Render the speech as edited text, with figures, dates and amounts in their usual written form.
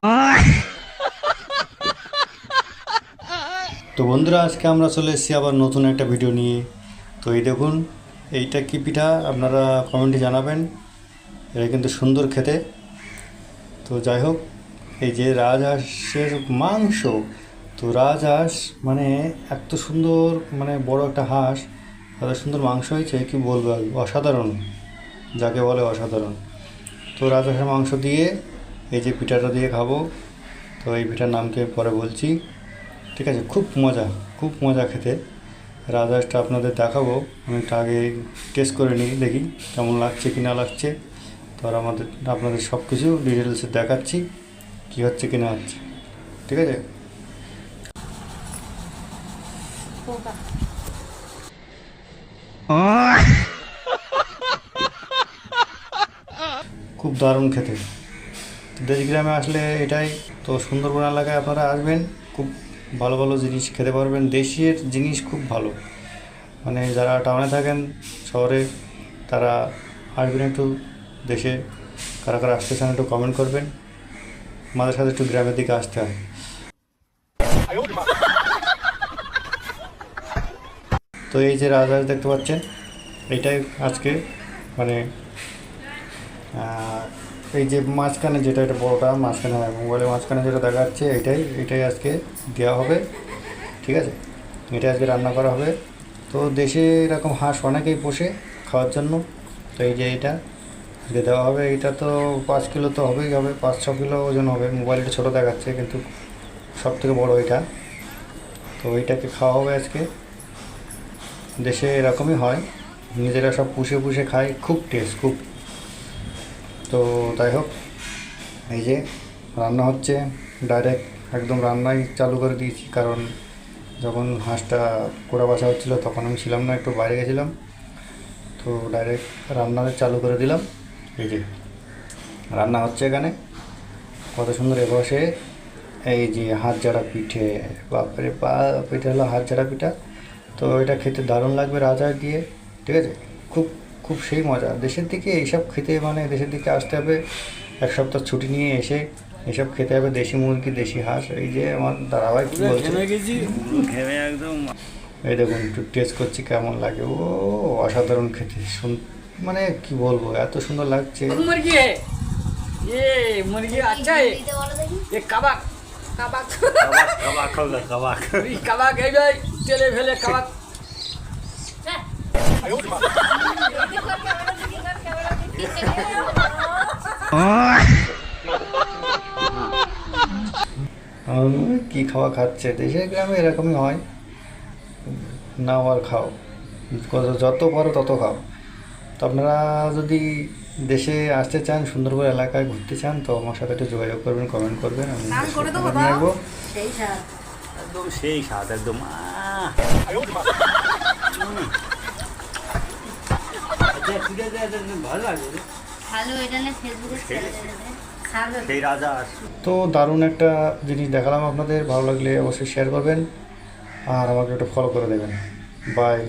তো বন্ধুরা, আজকে আমরা চলে এসেছি আবার নতুন একটা ভিডিও নিয়ে। তো এই দেখুন, এইটা কি পিঠা আপনারা কমেন্টে জানাবেন। এটা কিন্তু সুন্দর খেতে। তো যাই হোক, এই যে রাজহাঁসের মাংস, তো রাজহাঁস মানে এত সুন্দর, মানে বড় একটা হাঁস, এত সুন্দর মাংস হয়েছে কি বলবো, অসাধারণ, যাকে বলে অসাধারণ। তো রাজহাঁসের মাংস দিয়ে এই যে পিঠাটা দিয়ে খাবো। তো এই পিঠার নামকে পরে বলছি, ঠিক আছে? খুব মজা খেতে। রাজহাঁসটা আপনাদের দেখাবো, আমি একটু আগে টেস্ট করে নিই, দেখি কেমন লাগছে কি না লাগছে। তো আর আপনাদের সব কিছু ডিটেলসে দেখাচ্ছি কী হচ্ছে কি না হচ্ছে, ঠিক আছে? খুব দারুণ খেতে। দেশ গ্রামে আসলে এটাই তো, সুন্দরবন এলাকায় আপনারা আসবেন, খুব ভালো ভালো জিনিস খেতে পারবেন। দেশের জিনিস খুব ভালো, মানে যারা টাউনে থাকেন, শহরে, তারা আসবেন একটু দেশে। কারা কারা আসতে চান একটু কমেন্ট করবেন। আমাদের সাথে একটু গ্রামের দিকে আসতে হয়। তো এই যে রাজহাঁস দেখতে পাচ্ছেন, এইটাই আজকে মানে এই যে মাঝখানে যেটা, এটা বড়োটা মাঝখানে, মোবাইলের মাঝখানে যেটা দেখা যাচ্ছে, এটাই আজকে দেওয়া হবে, ঠিক আছে? এটা আজকে রান্না করা হবে। তো দেশে এরকম হাঁস অনেকেই পোষে খাওয়ার জন্য। তো এই যে এটা দিয়ে দেওয়া হবে। এটা তো 5 কিলো তো হবেই হবে, 5-6 কিলো ওজন হবে। মোবাইলটা ছোটো দেখাচ্ছে, কিন্তু সব থেকে বড়ো এটা। তো এইটাকে খাওয়া হবে আজকে। দেশে এরকমই হয়, নিজেরা সব পুষে খায়, খুব টেস্ট খুব। তো যাই হোক, এই যে রান্না হচ্ছে, ডাইরেক্ট একদম রান্নাই চালু করে দিয়েছি, কারণ যখন হাঁসটা কোড়া বাছা হচ্ছিলো তখন আমি ছিলাম না, একটু বাইরে গেছিলাম। তো ডাইরেক্ট রান্নাটা চালু করে দিলাম। এই যে রান্না হচ্ছে এখানে, কত সুন্দর বসে। এই যে হাত ঝাড়া পিঠে, বাপরে বাপ, এটা হলো হাত ঝাড়া পিঠা। তো এটা খেতে দারুণ লাগবে রাজহাঁস দিয়ে, ঠিক আছে? খুব খুব সেই মজা। দেশের দিকে এইসব খেতে, মানে দেশের দিকে আসতে হবে, 1 সপ্তাহ ছুটি নিয়ে এসে এসব খেতে হবে। দেশি মুরগি, দেশি হাঁস। এই যে আমার দাদাভাই কী বলছে, একদম। এই দেখুন একটু টেস্ট করছি কেমন লাগে। ও অসাধারণ খেতে, মানে কি বলবো, এত সুন্দর লাগছে। मुर्गी है ये मुर्गी अच्छा है ये कबाक कबाक कबाक होगा कबाक। कबाक है भाई चले फेले कबाक কি খাওয়া খাচ্ছে, দেশের গ্রামে এরকমই হয়। নাও আর খাও, যত পারো তত খাও। তো আপনারা যদি দেশে আসতে চান, সুন্দরবন এলাকায় ঘুরতে চান, তো আমার সাথে একটু যোগাযোগ করবেন, কমেন্ট করবেন, আমি আসবো। একদম সেই স্বাদ একদম। আচ্ছা ঠিক আছে, ভালো লাগে সেই রাজহাঁস। তো দারুণ একটা জিনিস দেখালাম আপনাদের, ভালো লাগলে অবশ্যই শেয়ার করবেন, আর আমাকে একটু ফলো করে দেবেন। বাই।